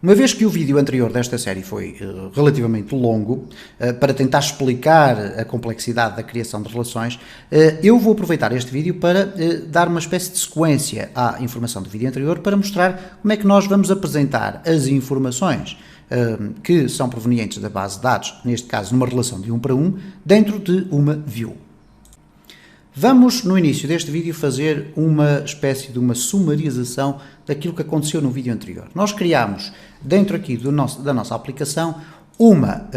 Uma vez que o vídeo anterior desta série foi relativamente longo, para tentar explicar a complexidade da criação de relações, eu vou aproveitar este vídeo para dar uma espécie de sequência à informação do vídeo anterior para mostrar como é que nós vamos apresentar as informações que são provenientes da base de dados, neste caso numa relação de 1 para 1, dentro de uma view. Vamos, no início deste vídeo, fazer uma espécie de uma sumarização daquilo que aconteceu no vídeo anterior. Nós criámos, dentro aqui da nossa aplicação, uma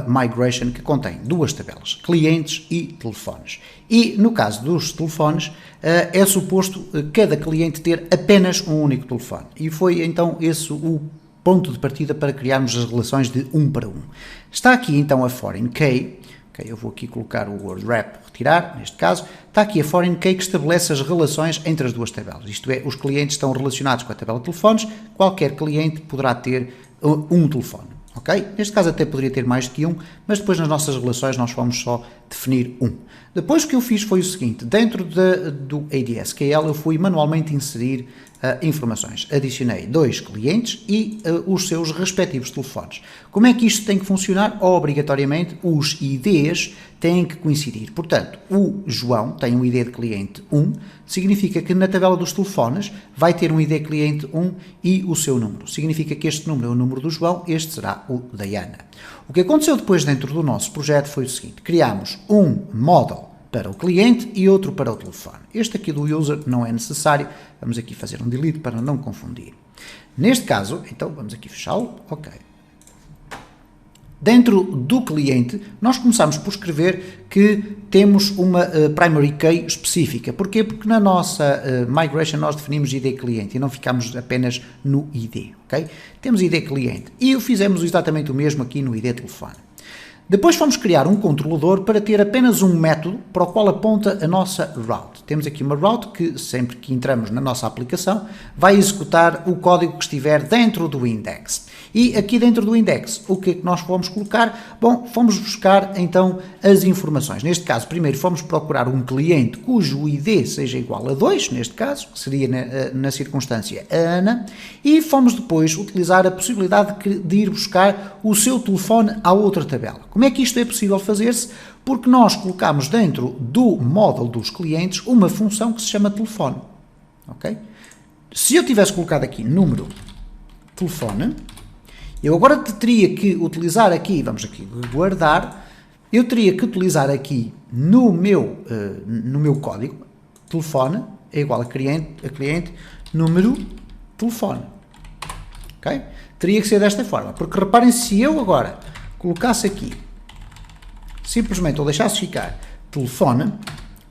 migration que contém duas tabelas, clientes e telefones. E, no caso dos telefones, é suposto cada cliente ter apenas um único telefone. E foi, então, esse o ponto de partida para criarmos as relações de 1 para 1. Está aqui, então, a foreign key. Okay, eu vou aqui colocar o word wrap, retirar, neste caso, está aqui a foreign key que estabelece as relações entre as duas tabelas, isto é, os clientes estão relacionados com a tabela de telefones, qualquer cliente poderá ter um telefone, ok? Neste caso até poderia ter mais do que um, mas depois nas nossas relações nós vamos só definir um. Depois o que eu fiz foi o seguinte, dentro do ADSKL eu fui manualmente inserir informações. Adicionei 2 clientes e os seus respectivos telefones. Como é que isto tem que funcionar? Obrigatoriamente, os IDs têm que coincidir. Portanto, o João tem um ID de cliente 1, significa que na tabela dos telefones vai ter um ID cliente 1 e o seu número. Significa que este número é o número do João, este será o da Ana. O que aconteceu depois dentro do nosso projeto foi o seguinte, criámos um model para o cliente e outro para o telefone. Este aqui do user não é necessário, vamos aqui fazer um delete para não confundir. Neste caso, então vamos aqui fechá-lo, ok. Dentro do cliente, nós começamos por escrever que temos uma primary key específica. Porquê? Porque na nossa migration nós definimos ID cliente e não ficamos apenas no ID, ok? Temos ID cliente e fizemos exatamente o mesmo aqui no ID telefone. Depois fomos criar um controlador para ter apenas um método para o qual aponta a nossa route. Temos aqui uma route que, sempre que entramos na nossa aplicação, vai executar o código que estiver dentro do index. E aqui dentro do index, o que é que nós fomos colocar? Bom, fomos buscar então as informações. Neste caso, primeiro fomos procurar um cliente cujo ID seja igual a 2, neste caso, que seria na circunstância a Ana, e fomos depois utilizar a possibilidade de ir buscar o seu telefone à outra tabela. Como é que isto é possível fazer-se? Porque nós colocamos dentro do módulo dos clientes uma função que se chama telefone. Ok? Se eu tivesse colocado aqui número telefone, eu agora teria que utilizar aqui, vamos aqui guardar, eu teria que utilizar aqui no meu código, telefone é igual a cliente número telefone. Ok? Teria que ser desta forma, porque reparem, se eu agora colocasse aqui, simplesmente ou deixasse ficar telefone,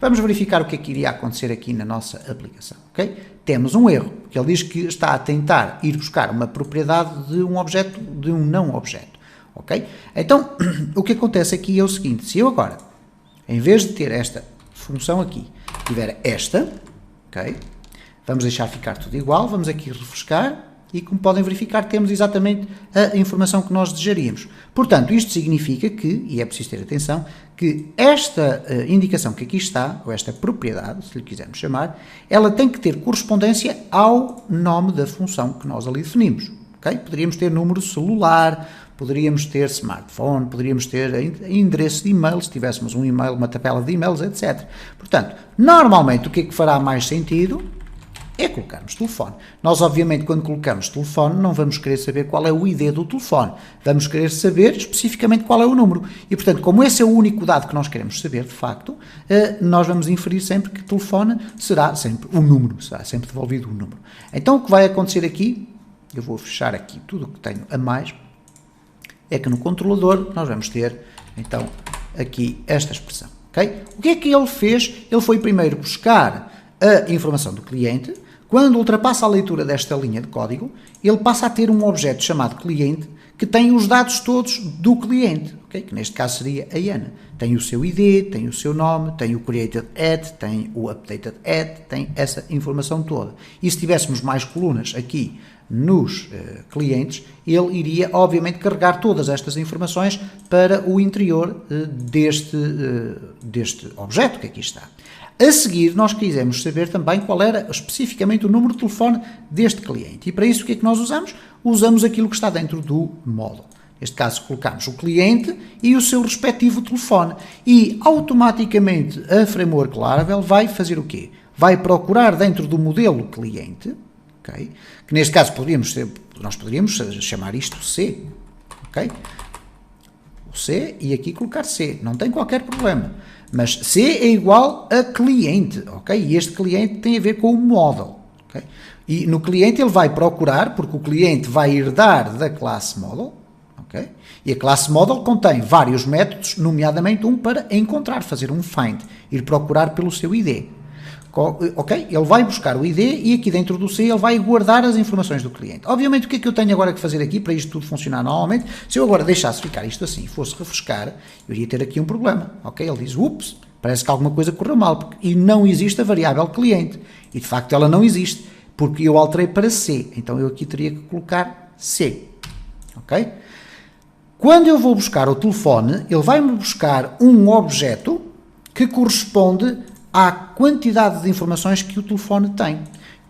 vamos verificar o que é que iria acontecer aqui na nossa aplicação, ok? Temos um erro, porque ele diz que está a tentar ir buscar uma propriedade de um objeto, de um não objeto, ok? Então, o que acontece aqui é o seguinte, se eu agora, em vez de ter esta função aqui, tiver esta, ok? Vamos deixar ficar tudo igual, vamos aqui refrescar, e como podem verificar temos exatamente a informação que nós desejaríamos. Portanto, isto significa que, e é preciso ter atenção, que esta indicação que aqui está, ou esta propriedade, se lhe quisermos chamar, ela tem que ter correspondência ao nome da função que nós ali definimos. Okay? Poderíamos ter número celular, poderíamos ter smartphone, poderíamos ter endereço de e-mail, se tivéssemos um e-mail, uma tabela de e-mails, etc. Portanto, normalmente o que é que fará mais sentido é colocarmos telefone. Nós, obviamente, quando colocamos telefone, não vamos querer saber qual é o ID do telefone. Vamos querer saber especificamente qual é o número. E, portanto, como esse é o único dado que nós queremos saber, de facto, nós vamos inferir sempre que telefone será sempre um número, será sempre devolvido um número. Então, o que vai acontecer aqui, eu vou fechar aqui tudo o que tenho a mais, é que no controlador nós vamos ter, então, aqui esta expressão. Okay? O que é que ele fez? Ele foi primeiro buscar a informação do cliente. Quando ultrapassa a leitura desta linha de código, ele passa a ter um objeto chamado cliente que tem os dados todos do cliente, okay? Que neste caso seria a Ana. Tem o seu ID, tem o seu nome, tem o created at, tem o updated at, tem essa informação toda. E se tivéssemos mais colunas aqui nos clientes, ele iria obviamente carregar todas estas informações para o interior deste objeto que aqui está. A seguir, nós quisemos saber também qual era especificamente o número de telefone deste cliente. E para isso, o que é que nós usamos? Usamos aquilo que está dentro do módulo. Neste caso, colocamos o cliente e o seu respectivo telefone. E, automaticamente, a Framework Laravel vai fazer o quê? Vai procurar dentro do modelo cliente, okay? Que neste caso nós poderíamos chamar isto C. Okay? O C e aqui colocar C. Não tem qualquer problema. Mas C é igual a cliente. Okay? E este cliente tem a ver com o model. Okay? E no cliente ele vai procurar, porque o cliente vai herdar da classe model. Okay? E a classe model contém vários métodos, nomeadamente um para encontrar, fazer um find, ir procurar pelo seu ID. Ok? Ele vai buscar o ID e aqui dentro do C ele vai guardar as informações do cliente. Obviamente o que é que eu tenho agora que fazer aqui para isto tudo funcionar normalmente? Se eu agora deixasse ficar isto assim e fosse refrescar, eu iria ter aqui um problema. Ok? Ele diz, ups, parece que alguma coisa correu mal, e não existe a variável cliente. E de facto ela não existe, porque eu alterei para C. Então eu aqui teria que colocar C. Ok? Quando eu vou buscar o telefone, ele vai-me buscar um objeto que corresponde à quantidade de informações que o telefone tem.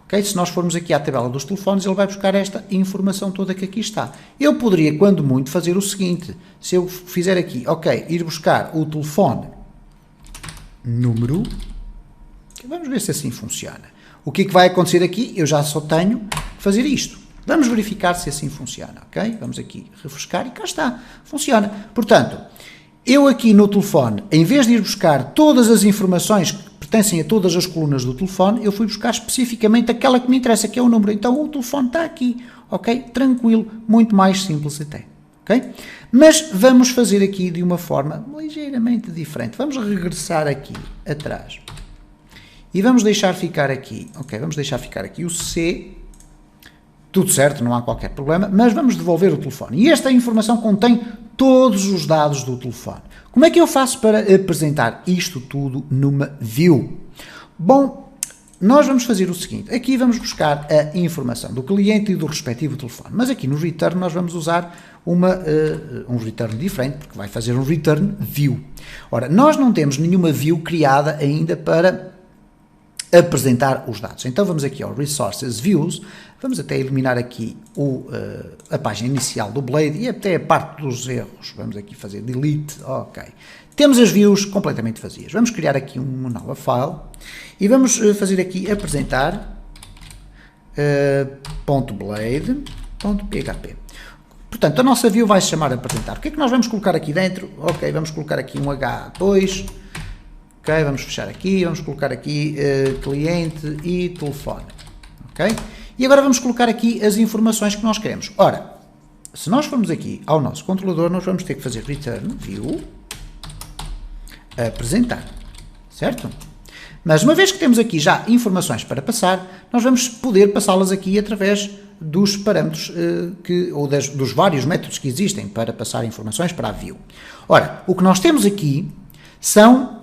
Okay? Se nós formos aqui à tabela dos telefones, ele vai buscar esta informação toda que aqui está. Eu poderia, quando muito, fazer o seguinte. Se eu fizer aqui, ok, ir buscar o telefone número, vamos ver se assim funciona. O que é que vai acontecer aqui? Eu já só tenho que fazer isto. Vamos verificar se assim funciona, ok? Vamos aqui refrescar e cá está, funciona. Portanto, eu aqui no telefone, em vez de ir buscar todas as informações que pertencem a todas as colunas do telefone, eu fui buscar especificamente aquela que me interessa, que é o número. Então o telefone está aqui, ok? Tranquilo, muito mais simples até, ok? Mas vamos fazer aqui de uma forma ligeiramente diferente. Vamos regressar aqui atrás e vamos deixar ficar aqui, ok? Vamos deixar ficar aqui o C. Tudo certo, não há qualquer problema, mas vamos devolver o telefone. E esta informação contém todos os dados do telefone. Como é que eu faço para apresentar isto tudo numa view? Bom, nós vamos fazer o seguinte. Aqui vamos buscar a informação do cliente e do respectivo telefone. Mas aqui no return nós vamos usar um return diferente, porque vai fazer um return view. Ora, nós não temos nenhuma view criada ainda para apresentar os dados. Então vamos aqui ao Resources Views, vamos até eliminar aqui a página inicial do Blade e até a parte dos erros. Vamos aqui fazer delete, ok. Temos as views completamente vazias. Vamos criar aqui uma nova file e vamos fazer aqui apresentar .blade.php. Portanto, a nossa view vai se chamar apresentar. O que é que nós vamos colocar aqui dentro? Ok, vamos colocar aqui um H2. Ok, vamos fechar aqui, vamos colocar aqui cliente e telefone, ok? E agora vamos colocar aqui as informações que nós queremos. Ora, se nós formos aqui ao nosso controlador, nós vamos ter que fazer return view apresentar, certo? Mas uma vez que temos aqui já informações para passar, nós vamos poder passá-las aqui através dos parâmetros dos vários métodos que existem para passar informações para a view. Ora, o que nós temos aqui são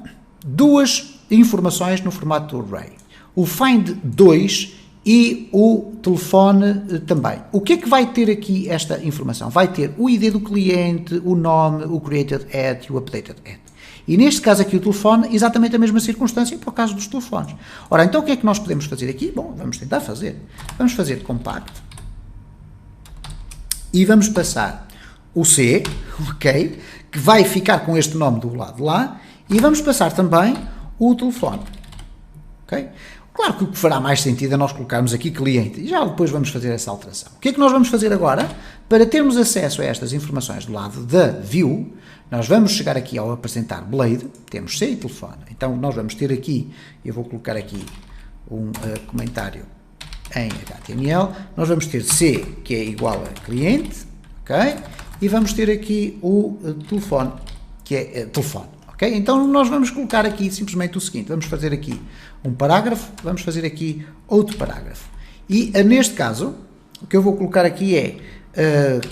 duas informações no formato array. O find2 e o telefone também. O que é que vai ter aqui esta informação? Vai ter o ID do cliente, o nome, o created at e o updated at. E neste caso aqui o telefone, exatamente a mesma circunstância para o caso dos telefones. Ora, então o que é que nós podemos fazer aqui? Bom, vamos tentar fazer. Vamos fazer compact e vamos passar o C, ok, que vai ficar com este nome do lado de lá, e vamos passar também o telefone, ok? Claro que o que fará mais sentido é nós colocarmos aqui cliente, e já depois vamos fazer essa alteração. O que é que nós vamos fazer agora? Para termos acesso a estas informações do lado da view, nós vamos chegar aqui ao apresentar Blade, temos C e telefone. Então nós vamos ter aqui, eu vou colocar aqui um comentário em HTML, nós vamos ter C, que é igual a cliente, ok? E vamos ter aqui o telefone, que é telefone. Okay? Então nós vamos colocar aqui simplesmente o seguinte, vamos fazer aqui um parágrafo, vamos fazer aqui outro parágrafo. E neste caso, o que eu vou colocar aqui é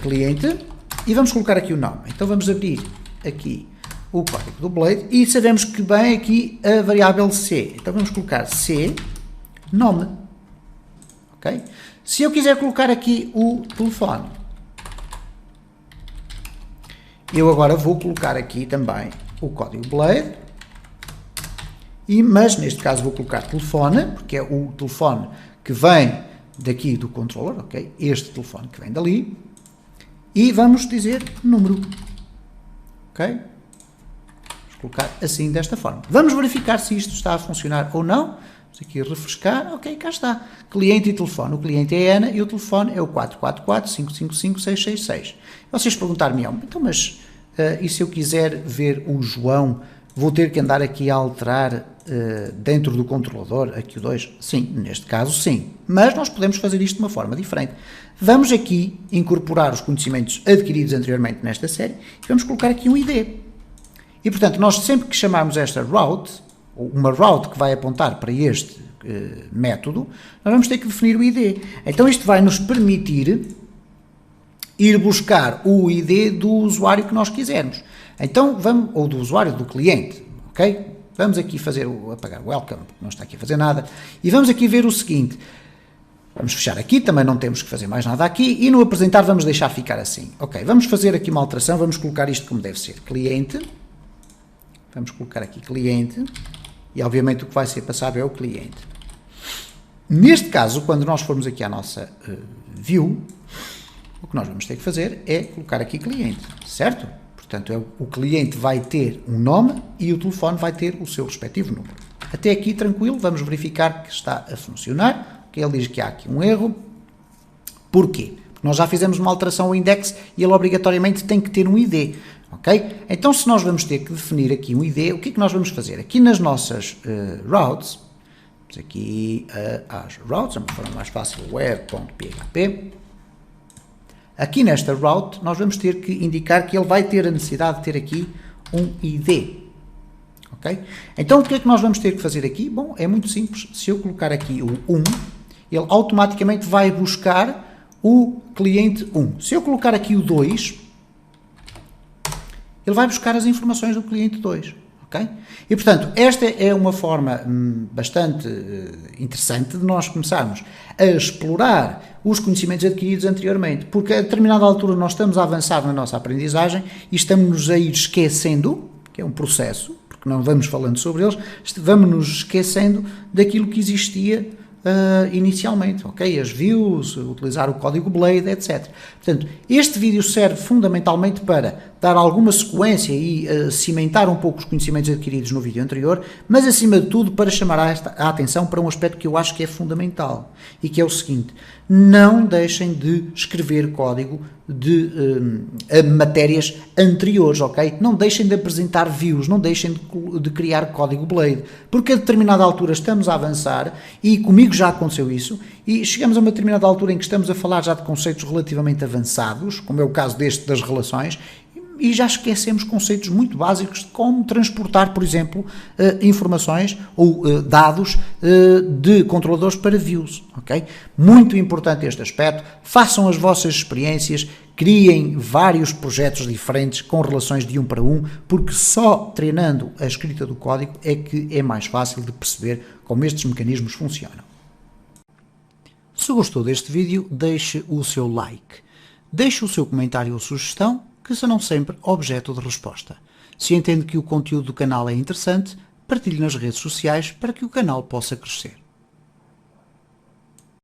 cliente e vamos colocar aqui o nome. Então vamos abrir aqui o código do Blade e sabemos que vem aqui a variável C. Então vamos colocar C, nome. Okay? Se eu quiser colocar aqui o telefone, eu agora vou colocar aqui também o código Blade Mas neste caso vou colocar telefone, porque é o telefone que vem daqui do controller, ok? Este telefone que vem dali. E vamos dizer número, ok? Vamos colocar assim, desta forma. Vamos verificar se isto está a funcionar ou não. Vamos aqui refrescar, ok, cá está. Cliente e telefone. O cliente é a Ana e o telefone é o 444-555-666. Vocês perguntar-me, então, mas e se eu quiser ver o João, vou ter que andar aqui a alterar dentro do controlador, aqui o 2? Sim, neste caso sim. Mas nós podemos fazer isto de uma forma diferente. Vamos aqui incorporar os conhecimentos adquiridos anteriormente nesta série e vamos colocar aqui um ID. E, portanto, nós sempre que chamarmos esta route, ou uma route que vai apontar para este método, nós vamos ter que definir o ID. Então, isto vai nos permitir ir buscar o ID do usuário que nós quisermos. Então, vamos, ou do usuário do cliente, ok? Vamos aqui apagar o welcome, porque não está aqui a fazer nada, e vamos aqui ver o seguinte. Vamos fechar aqui, também não temos que fazer mais nada aqui, e no apresentar vamos deixar ficar assim. Ok, vamos fazer aqui uma alteração, vamos colocar isto como deve ser. Cliente, vamos colocar aqui cliente, e obviamente o que vai ser passado é o cliente. Neste caso, quando nós formos aqui à nossa view, o que nós vamos ter que fazer é colocar aqui cliente, certo? Portanto, o cliente vai ter um nome e o telefone vai ter o seu respectivo número. Até aqui tranquilo, vamos verificar que está a funcionar. Ele diz que há aqui um erro. Porquê? Porque nós já fizemos uma alteração ao index e ele obrigatoriamente tem que ter um ID. Ok? Então, se nós vamos ter que definir aqui um ID, o que é que nós vamos fazer? Aqui nas nossas routes, vamos aqui às routes, é uma forma mais fácil, web.php. Aqui nesta route, nós vamos ter que indicar que ele vai ter a necessidade de ter aqui um ID. Ok? Então, o que é que nós vamos ter que fazer aqui? Bom, é muito simples. Se eu colocar aqui o 1, ele automaticamente vai buscar o cliente 1. Se eu colocar aqui o 2, ele vai buscar as informações do cliente 2. Ok? E, portanto, esta é uma forma bastante interessante de nós começarmos a explorar os conhecimentos adquiridos anteriormente, porque a determinada altura nós estamos a avançar na nossa aprendizagem e estamos a ir esquecendo, que é um processo, porque não vamos falando sobre eles, vamos nos esquecendo daquilo que existia inicialmente, ok? As views, utilizar o código Blade, etc. Portanto, este vídeo serve fundamentalmente para dar alguma sequência e cimentar um pouco os conhecimentos adquiridos no vídeo anterior, mas acima de tudo para chamar a atenção para um aspecto que eu acho que é fundamental e que é o seguinte: não deixem de escrever código de matérias anteriores, ok? Não deixem de apresentar views, não deixem de criar código Blade, porque a determinada altura estamos a avançar e comigo já aconteceu isso e chegamos a uma determinada altura em que estamos a falar já de conceitos relativamente avançados, como é o caso deste das relações, e já esquecemos conceitos muito básicos de como transportar, por exemplo, informações ou dados de controladores para views, ok? Muito importante este aspecto, façam as vossas experiências, criem vários projetos diferentes com relações de 1 para 1, porque só treinando a escrita do código é que é mais fácil de perceber como estes mecanismos funcionam. Se gostou deste vídeo, deixe o seu like, deixe o seu comentário ou sugestão, que serão sempre objeto de resposta. Se entende que o conteúdo do canal é interessante, partilhe nas redes sociais para que o canal possa crescer.